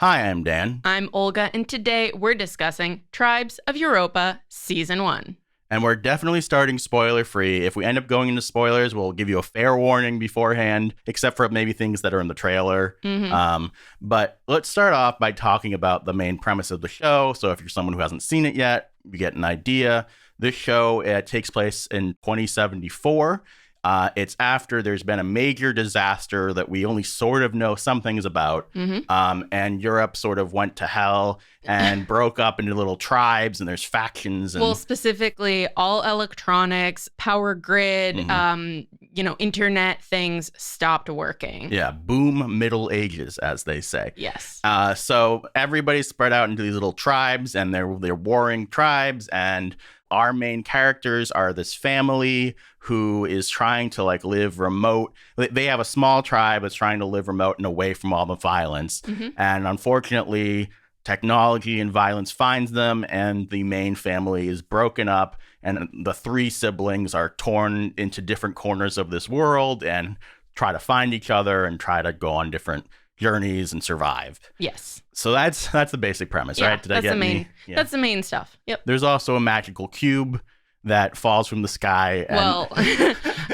Hi, I'm Dan. I'm Olga, and today we're discussing Tribes of Europa Season 1. And we're definitely starting spoiler-free. If we end up going into spoilers, we'll give you a fair warning beforehand, except for maybe things that are in the trailer. But let's start off by talking about the main premise of the show. So if you're someone who hasn't seen it yet, you get an idea. This show takes place in 2074. It's after there's been a major disaster that we only sort of know some things about. And Europe sort of went to hell and broke up into little tribes, and there's factions. And... Well, specifically, all electronics, power grid, internet things stopped working. Yeah, boom Middle Ages, as they say. Yes. So everybody's spread out into these little tribes, and they're warring tribes, and our main characters are this family who is trying to live remote. They have a small tribe that's trying to live remote and away from all the violence. And unfortunately, technology and violence finds them, and the main family is broken up, and the three siblings are torn into different corners of this world and try to find each other and try to go on different journeys and survive. Yes. So that's the basic premise, right? That's the main stuff. Yep. There's also a magical cube that falls from the sky.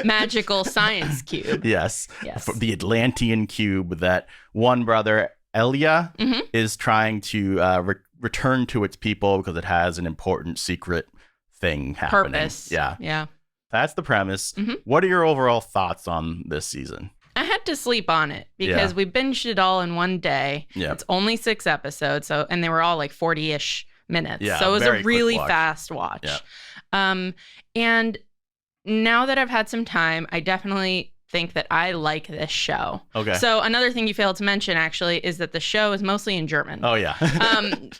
Magical science cube. Yes. The Atlantean cube that one brother, Elia, is trying to return to its people because it has an important secret thing happening. Purpose. Yeah. That's the premise. What are your overall thoughts on this season? I had to sleep on it because we binged it all in one day. It's only 6 episodes, and they were all 40-ish minutes. So it was a really fast watch. And now that I've had some time, I definitely think that I like this show. Okay. So another thing you failed to mention, actually, is that the show is mostly in German. Oh, yeah.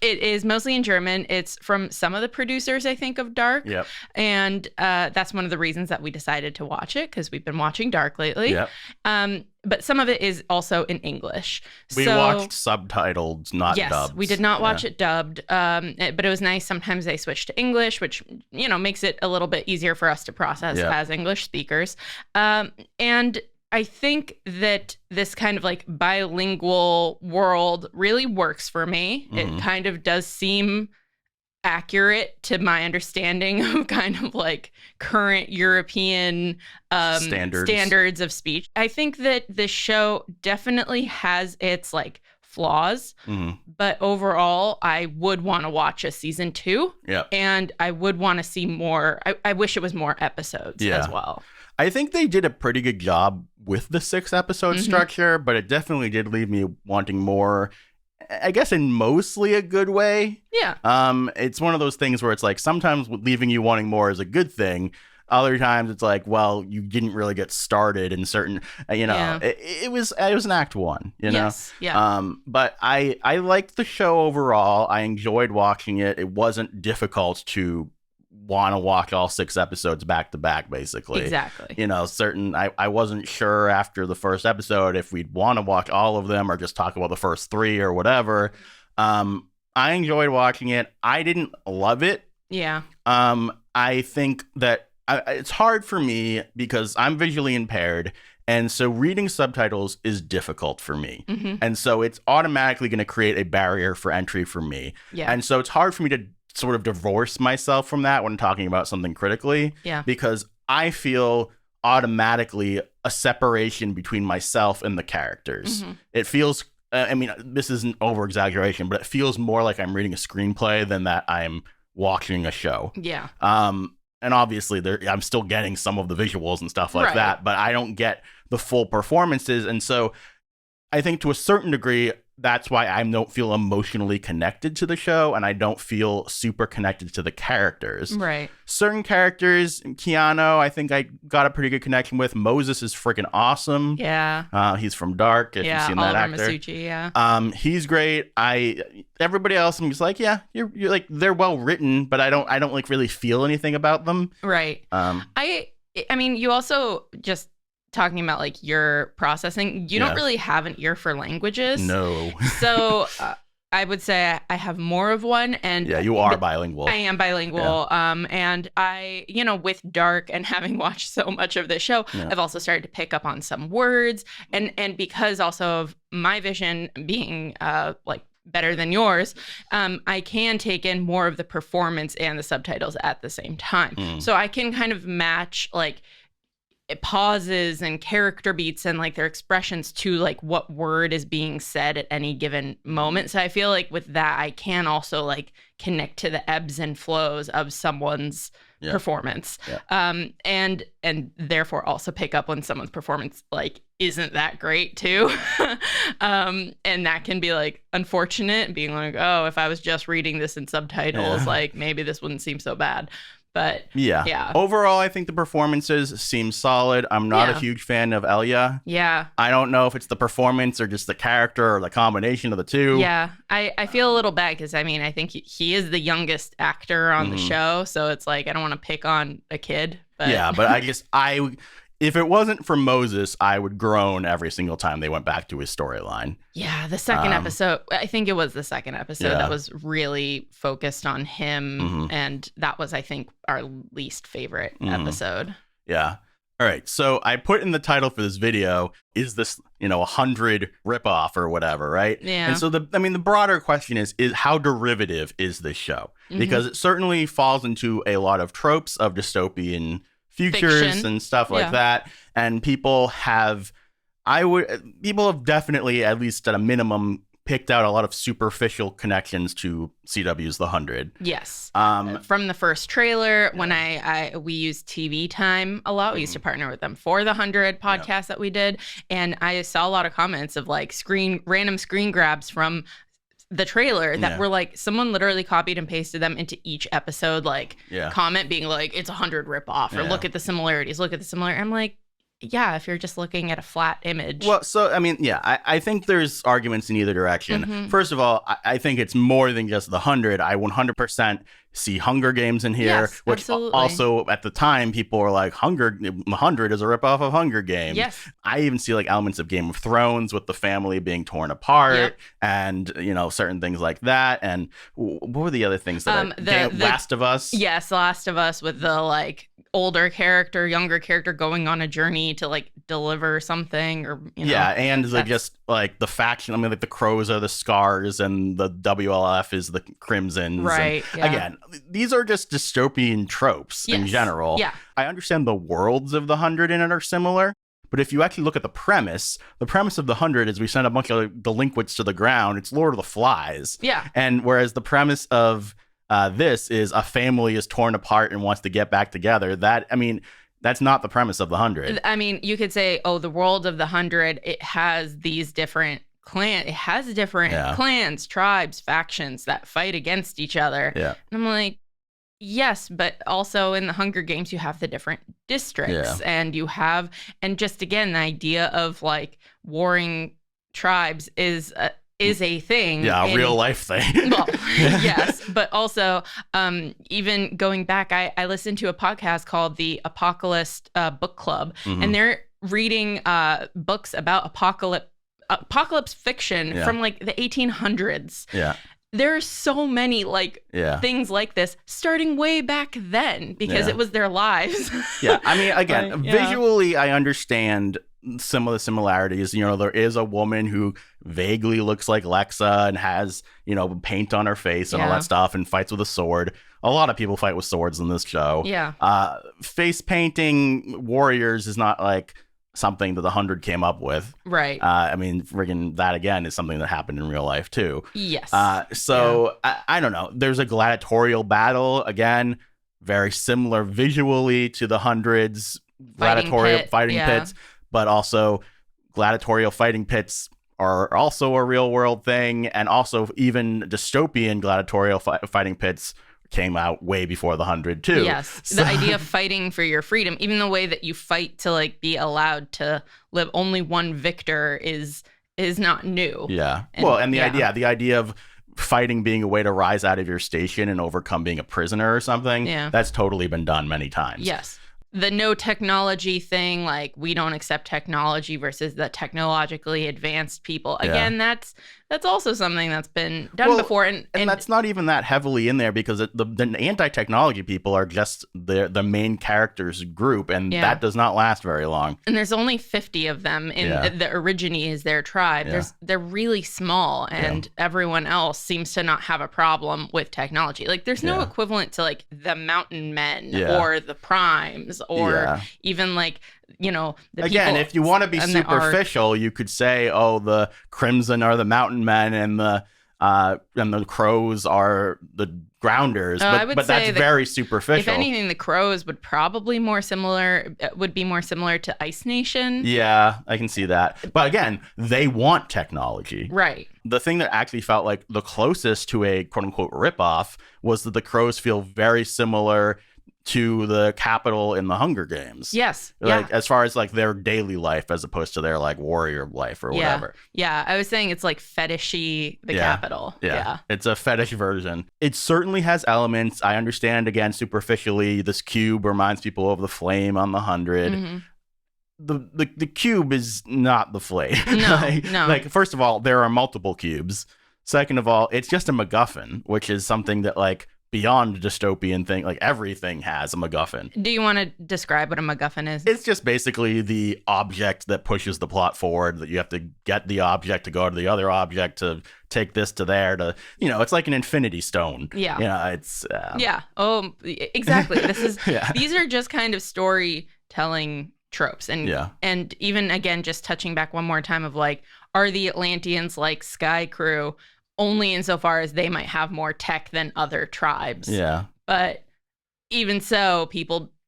It is mostly in German. It's from some of the producers, I think, of Dark. Yep. And that's one of the reasons that we decided to watch it, because we've been watching Dark lately. Yep. But some of it is also in English. We watched subtitled, not dubbed. Yes, we did not watch it dubbed, but it was nice. Sometimes they switch to English, which, makes it a little bit easier for us to process as English speakers. And I think that this kind of bilingual world really works for me. It kind of does seem accurate to my understanding of kind of current European standards of speech. I think that this show definitely has its flaws, but overall I would want to watch a season 2. And I would want to see more. I wish it was more episodes as well. I think they did a pretty good job with the 6-episode structure, but it definitely did leave me wanting more, I guess, in mostly a good way. Yeah. It's one of those things where it's sometimes leaving you wanting more is a good thing. Other times it's well, you didn't really get started in certain, it was an act 1, Yes. Yeah. But I liked the show overall. I enjoyed watching it. It wasn't difficult to want to watch all 6 episodes back to back, basically. Exactly. I wasn't sure after the first episode if we'd want to watch all of them or just talk about the first 3 or whatever. I enjoyed watching it. I didn't love it. Yeah. I think that it's hard for me because I'm visually impaired, and so reading subtitles is difficult for me. And so it's automatically going to create a barrier for entry for me. Yeah. And so it's hard for me to sort of divorce myself from that when talking about something critically. Yeah. Because I feel automatically a separation between myself and the characters. It feels, this isn't over exaggeration, but it feels more like I'm reading a screenplay than that I'm watching a show. Yeah. And obviously I'm still getting some of the visuals and stuff like that, but I don't get the full performances. And so I think to a certain degree, that's why I don't feel emotionally connected to the show, and I don't feel super connected to the characters. Right. Certain characters, Keanu, I think I got a pretty good connection with. Moses is freaking awesome. Yeah. He's from Dark, if you've seen that actor. Oliver Masucci, yeah. He's great. Everybody else, I'm just you're they're well written, but I don't really feel anything about them. Right. I mean, you also just talking about your processing, you don't really have an ear for languages. No. So I would say I have more of one. And yeah, you are bilingual. I am bilingual. Yeah. And I, with Dark and having watched so much of this show, I've also started to pick up on some words. And because also of my vision being better than yours, I can take in more of the performance and the subtitles at the same time. So I can kind of match like pauses and character beats and like their expressions to like what word is being said at any given moment. So I feel like with that, I can also like connect to the ebbs and flows of someone's performance, and therefore also pick up when someone's performance like isn't that great too. And that can be like unfortunate, being like, oh, if I was just reading this in subtitles, like maybe this wouldn't seem so bad. But yeah. Overall, I think the performances seem solid. I'm not a huge fan of Elia. Yeah. I don't know if it's the performance or just the character or the combination of the two. Yeah. I feel a little bad because I mean, I think he is the youngest actor on the show. So it's like, I don't want to pick on a kid. But yeah, but I guess if it wasn't for Moses, I would groan every single time they went back to his storyline. Yeah, the second episode, I think it was the second episode that was really focused on him. And that was, I think, our least favorite episode. Yeah. All right. So I put in the title for this video, is this, 100 ripoff or whatever, right? Yeah. And so the broader question is how derivative is this show? Because it certainly falls into a lot of tropes of dystopian futures Fiction. And stuff like that, and people have definitely, at least at a minimum, picked out a lot of superficial connections to CW's The 100. Yes. From the first trailer, when we used TV Time a lot, we used to partner with them for the 100 podcast that we did, and I saw a lot of comments of like random screen grabs from the trailer that were like someone literally copied and pasted them into each episode, like comment being like, it's 100 ripoff or look at the similarities, I'm like, yeah, if you're just looking at a flat image. Well, so I mean, I think there's arguments in either direction. First of all, I think it's more than just the 100. I 100% see Hunger Games in here, which absolutely. Also at the time people were like, 100 is a ripoff of Hunger Games. Yes. I even see like elements of Game of Thrones with the family being torn apart and certain things like that. And what were the other things that Last of Us? Yes, Last of Us with the like older character, younger character going on a journey to like deliver something, or and just like the faction. I mean, like the Crows are the Scars and the WLF is the Crimsons. Right. And again, these are just dystopian tropes in general. Yeah. I understand the worlds of the 100 in it are similar, but if you actually look at the premise of the 100 is we send a bunch of delinquents to the ground. It's Lord of the Flies. Yeah. And whereas the premise of this is a family is torn apart and wants to get back together. That's not the premise of the 100. I mean, you could say, oh, the world of the 100, it has these different clans, tribes, factions that fight against each other. Yeah. And I'm like, yes, but also in the Hunger Games, you have the different districts and you have, and just again, the idea of like warring tribes is a thing. Yeah, a real life thing. Well, yes, but also even going back, I listened to a podcast called the Apocalypse Book Club, and they're reading books about apocalypse fiction from like the 1800s. Yeah. There's so many things like this starting way back then because it was their lives. Yeah, I mean, again, visually, I understand some of the similarities. There is a woman who vaguely looks like Lexa and has, paint on her face and all that stuff and fights with a sword. A lot of people fight with swords in this show. Yeah. Face painting warriors is not like something that the 100 came up with. Right. I mean, friggin' that again is something that happened in real life too. Yes. I don't know. There's a gladiatorial battle, again, very similar visually to the 100's gladiatorial fighting pits. But also gladiatorial fighting pits are also a real world thing. And also even dystopian gladiatorial fighting pits came out way before the 100 too. Yes. The idea of fighting for your freedom, even the way that you fight to like be allowed to live only one victor is not new. Yeah. And the idea of fighting being a way to rise out of your station and overcome being a prisoner or something. Yeah. That's totally been done many times. Yes. The no technology thing, like we don't accept technology versus the technologically advanced people. Again, that's that's also something that's been done before. And that's not even that heavily in there because the anti-technology people are just the main characters group, and that does not last very long. And there's only 50 of them in the Origine is their tribe. They're really small, and everyone else seems to not have a problem with technology. Like there's no equivalent to like the Mountain Men or the Primes or even like, you know, the again, people, if you want to be superficial, you could say, oh, the Crimson are the Mountain Men and the Crows are the Grounders, but that's very superficial. If anything, the Crows would probably be more similar to Ice Nation. Yeah, I can see that. But again, they want technology. Right. The thing that actually felt like the closest to a quote unquote ripoff was that the Crows feel very similar to the Capitol in the Hunger Games. Yes. Like as far as like their daily life as opposed to their like warrior life or whatever. Yeah. I was saying it's like fetishy the Capitol. Yeah. It's a fetish version. It certainly has elements. I understand again superficially this cube reminds people of the flame on the 100. Mm-hmm. The cube is not the flame. No, no. Like first of all, there are multiple cubes. Second of all, it's just a MacGuffin, which is something that like beyond dystopian thing, like everything has a MacGuffin. Do you want to describe what a MacGuffin is? It's just basically the object that pushes the plot forward, that you have to get the object to go to the other object to take this to there to, you know, it's like an infinity stone. Yeah. You know, it's... Yeah. Oh, exactly. This is, these are just kind of storytelling tropes. And even, again, just touching back one more time of like, are the Atlanteans like Sky Crew only insofar as they might have more tech than other tribes. Yeah. But even so,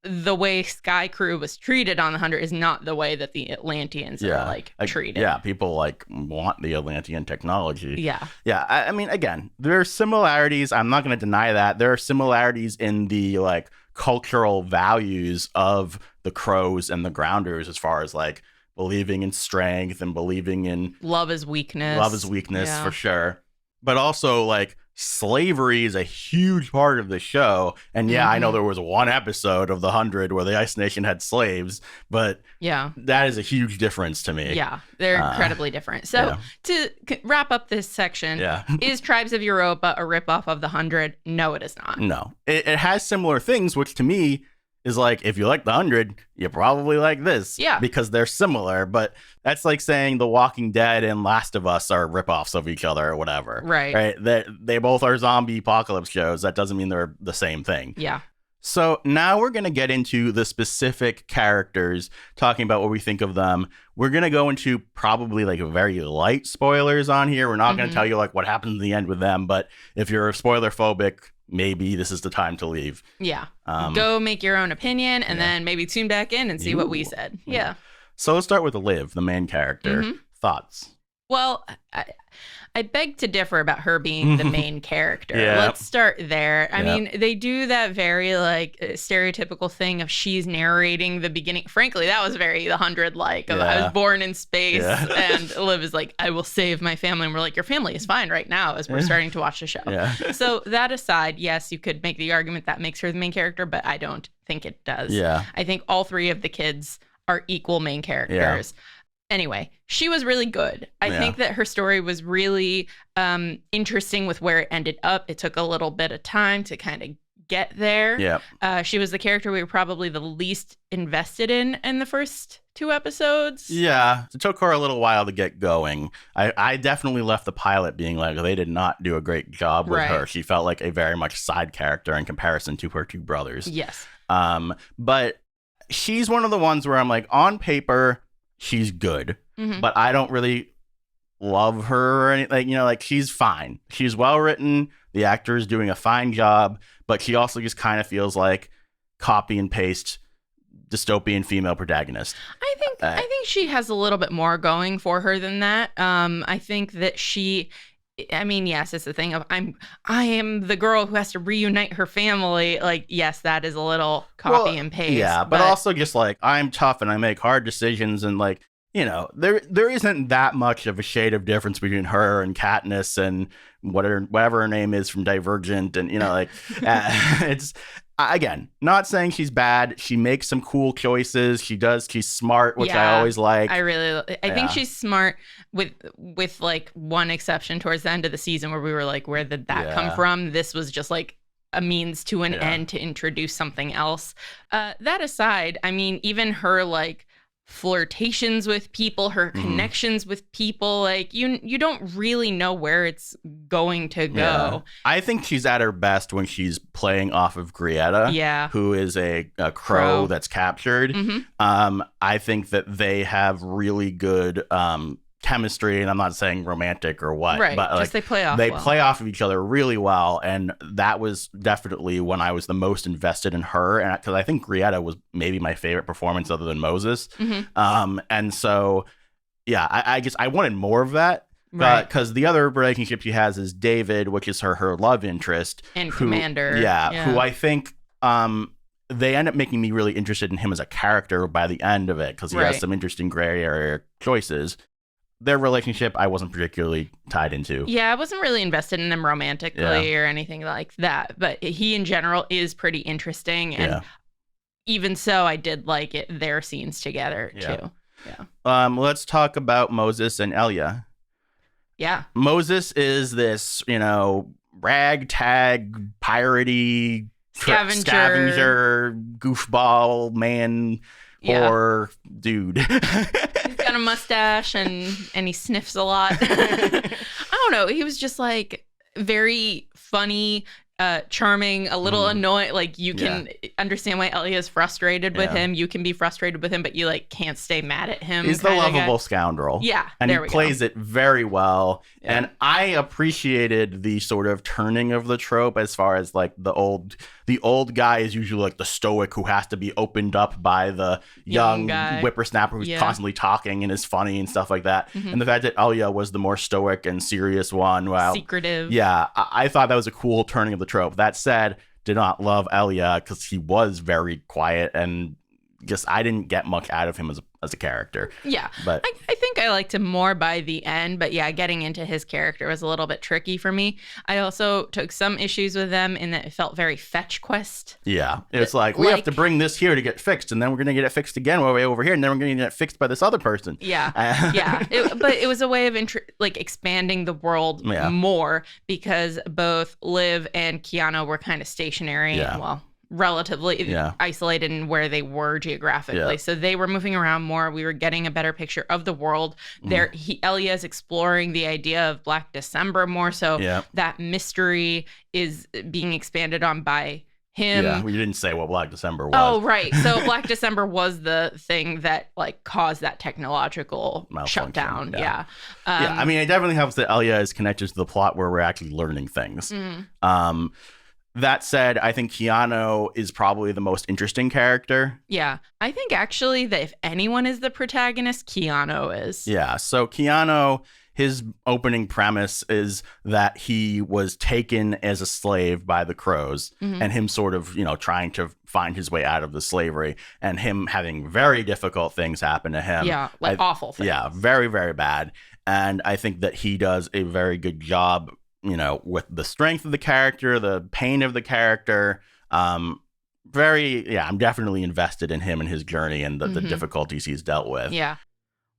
the way Sky Crew was treated on the 100 is not the way that the Atlanteans are like treated. Yeah, people like want the Atlantean technology. Yeah. Yeah, I mean, again, there are similarities. I'm not going to deny that. There are similarities in the like cultural values of the Crows and the Grounders as far as like believing in strength and believing in... Love is weakness. For sure. But also, like, slavery is a huge part of the show. And I know there was one episode of the 100 where the Ice Nation had slaves, but that is a huge difference to me. Yeah, they're incredibly different. So to wrap up this section, is Tribes of Europa a ripoff of the 100? No, it is not. No. It has similar things, which to me is like, if you like the 100, you probably like this. Yeah. Because they're similar. But that's like saying The Walking Dead and Last of Us are ripoffs of each other or whatever. Right. They both are zombie apocalypse shows. That doesn't mean they're the same thing. Yeah. So now we're going to get into the specific characters, talking about what we think of them. We're going to go into probably like very light spoilers on here. We're not going to tell you like what happens in the end with them. But if you're spoiler phobic, maybe this is the time to leave. Yeah. Go make your own opinion and then maybe tune back in and see what we said. Yeah. So let's start with Liv, the main character. Thoughts? Well, I beg to differ about her being the main character. Let's start there. I mean, they do that very like stereotypical thing of she's narrating the beginning. Frankly, that was very the 100 like. I was born in space and Liv is like, I will save my family. And we're like, your family is fine right now as we're starting to watch the show. So that aside, yes, you could make the argument that makes her the main character, but I don't think it does. I think all three of the kids are equal main characters. Anyway, she was really good. I think that her story was really interesting with where it ended up. It took a little bit of time to kind of get there. She was the character we were probably the least invested in the first 2 episodes. Yeah, it took her a little while to get going. I definitely left the pilot being like, they did not do a great job with her. She felt like a very much side character in comparison to her 2 brothers. Yes. But she's one of the ones where I'm like, on paper, she's good, but I don't really love her or anything. Like, you know, like she's fine. She's well written. The actor is doing a fine job, but she also just kind of feels like copy and paste dystopian female protagonist. I think she has a little bit more going for her than that. I think that I mean, yes, it's the thing of I am the girl who has to reunite her family. Like, yes, that is a little copy and paste. Yeah, but also just like I'm tough and I make hard decisions and like, you know, there isn't that much of a shade of difference between her and Katniss and whatever her name is from Divergent, and you know, like Again, not saying she's bad. She makes some cool choices. She's smart, which I always like. I think she's smart with like one exception towards the end of the season where we were like, where did that come from? This was just like a means to an end to introduce something else. That aside, I mean, even her like flirtations with people, her connections with people, like you don't really know where it's going to go. Yeah. I think she's at her best when she's playing off of Grieta, who is a crow that's captured. I think that they have really good chemistry, and I'm not saying romantic or what, right, but like, just they play off of each other really well, and that was definitely when I was the most invested in her, and because I think Grieta was maybe my favorite performance other than Moses. And so I guess I wanted more of that, because the other relationship she has is David, which is her love interest and Commander, who I think they end up making me really interested in him as a character by the end of it, because he has some interesting gray area choices. Their relationship, I wasn't particularly tied into. Yeah, I wasn't really invested in them romantically or anything like that. But he, in general, is pretty interesting. And even so, I did like their scenes together, too. Yeah. Let's talk about Moses and Elia. Yeah. Moses is this, ragtag, piratey, scavenger, goofball man, or dude. He's got a mustache and he sniffs a lot. I don't know. He was just like very funny, charming, a little annoying. Like you can understand why Elia is frustrated with him. You can be frustrated with him, but you like can't stay mad at him. He's the lovable scoundrel. Yeah. And he plays it very well. Yeah. And I appreciated the sort of turning of the trope as far as like the old guy is usually like the stoic who has to be opened up by the young whippersnapper who's constantly talking and is funny and stuff like that. And the fact that Elia was the more stoic and serious one. Secretive. Yeah. I thought that was a cool turning of the trope. That said, did not love Elia because he was very quiet and just I didn't get much out of him as a character. Yeah. But I think I liked him more by the end, but yeah, getting into his character was a little bit tricky for me. I also took some issues with them in that it felt very fetch quest. Yeah. It's like we have to bring this here to get fixed, and then we're going to get it fixed again way over here, and then we're going to get it fixed by this other person. Yeah. But it was a way of expanding the world more because both Liv and Keanu were kind of stationary. Yeah. Well, relatively isolated in where they were geographically. So they were moving around more. We were getting a better picture of the world. Elia is exploring the idea of Black December more. So that mystery is being expanded on by him. Yeah, we didn't say what Black December was. Oh, right. So Black December was the thing that like caused that technological shutdown. Yeah. I mean, it definitely helps that Elia is connected to the plot where we're actually learning things. That said, I think Keanu is probably the most interesting character. Yeah. I think actually that if anyone is the protagonist, Keanu is. Yeah. So Keanu, his opening premise is that he was taken as a slave by the crows and him sort of, trying to find his way out of the slavery and him having very difficult things happen to him. Yeah. Like awful things. Yeah. Very, very bad. And I think that he does a very good job with the strength of the character, the pain of the character. I'm definitely invested in him and his journey and the difficulties he's dealt with. Yeah.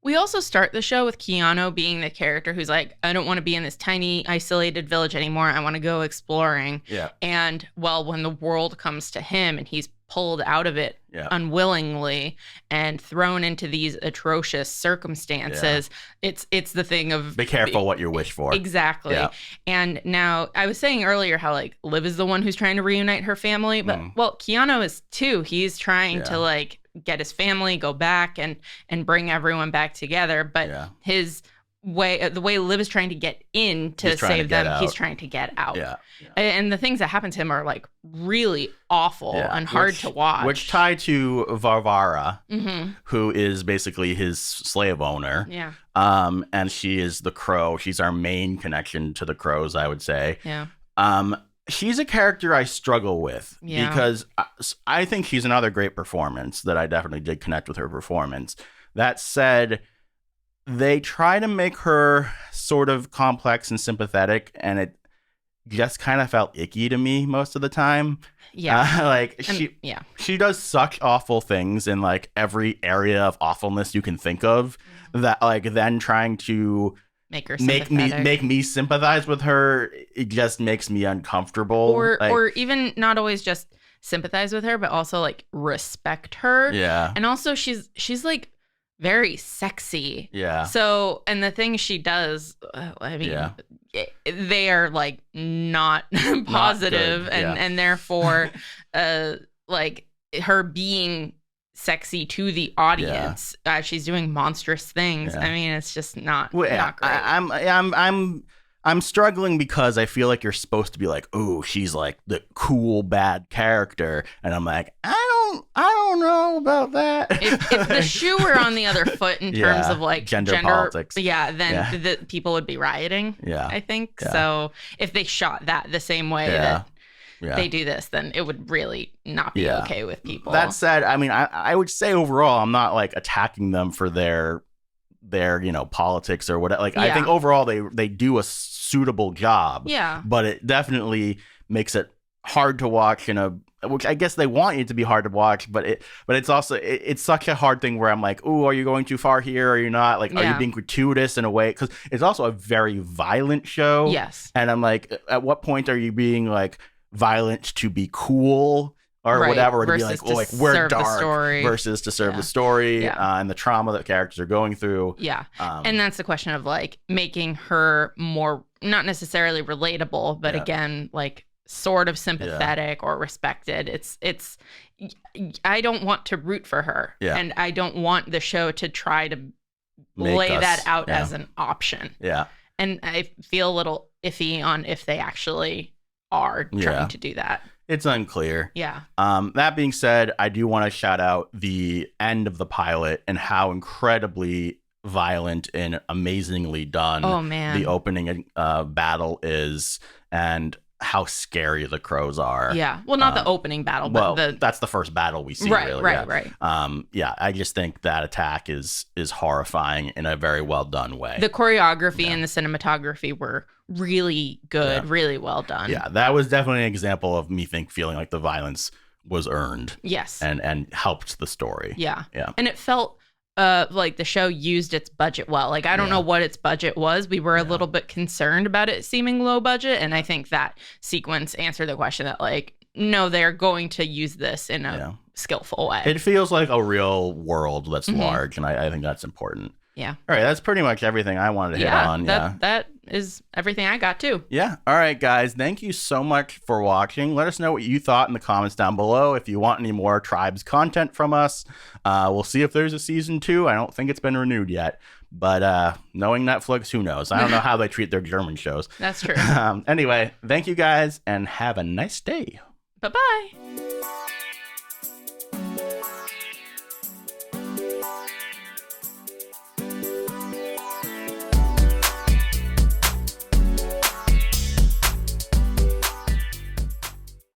We also start the show with Keanu being the character who's like, I don't want to be in this tiny, isolated village anymore. I want to go exploring. Yeah. And when the world comes to him and he's pulled out of it unwillingly and thrown into these atrocious circumstances, it's the thing of be careful what you wish for. Exactly. Yeah. And now I was saying earlier how like Liv is the one who's trying to reunite her family, but Keanu is too. He's trying to like get his family, go back and bring everyone back together. But the way Liv is trying to get in to save them, he's trying to get out. Yeah. And the things that happen to him are like really awful and hard to watch. Which tie to Varvara, who is basically his slave owner. Yeah. And she is the crow. She's our main connection to the crows, I would say. Yeah. She's a character I struggle with because I think she's another great performance that I definitely did connect with her performance. That said, they try to make her sort of complex and sympathetic, and just kind of felt icky to me most of the time. Yeah. Like yeah. she does such awful things in like every area of awfulness you can think of, that like then trying to make her make me sympathize with her, it just makes me uncomfortable. Or even not always just sympathize with her, but also like respect her. Yeah. And also she's like very sexy. Yeah. So, and the things she does, I mean, they are like not positive, and therefore, like her being sexy to the audience, she's doing monstrous things. I mean, it's just not great. I'm struggling because I feel like you're supposed to be like, oh, she's like the cool bad character, and I'm like, I don't know about that. If the shoe were on the other foot in terms of like gender politics, then the people would be rioting. I think so. If they shot that the same way that they do this, then it would really not be okay with people. That said, I mean, I would say overall, I'm not like attacking them for their politics or whatever. Like I think overall they do a suitable job. But it definitely makes it hard to watch which I guess they want it to be hard to watch, but it's also it's such a hard thing where I'm like, oh, are you going too far here? Or are you not? Like, are you being gratuitous in a way? Because it's also a very violent show. Yes. And I'm like, at what point are you being like violent to be cool? Or whatever, or to be like, oh, like we're dark, versus to serve the story and the trauma that characters are going through. And that's the question of like making her more, not necessarily relatable, but again, like sort of sympathetic or respected. It's I don't want to root for her, and I don't want the show to try to lay that out as an option. And I feel a little iffy on if they actually are trying to do that. It's unclear. That being said, I do want to shout out the end of the pilot and how incredibly violent and amazingly done the opening battle is, and how scary the crows are. Well, not the opening battle, but that's the first battle we see. Right. I just think that attack is horrifying in a very well done way. The choreography and the cinematography were really good, really well done. That was definitely an example of me feeling like the violence was earned. And helped the story. And it felt like the show used its budget well. Like, I don't know what its budget was. We were a little bit concerned about it seeming low budget, and I think that sequence answered the question that like, no, they're going to use this in a skillful way. It feels like a real world that's large, and I think that's important. All right, that's pretty much everything I wanted to hit on. That is everything I got too. All right, guys, thank you so much for watching. Let us know what you thought in the comments down below. If you want any more Tribes content from us, we'll see if there's a season 2. I don't think it's been renewed yet, but knowing Netflix, who knows? I don't know how they treat their German shows. That's true. Anyway, thank you guys, and have a nice day. Bye-bye.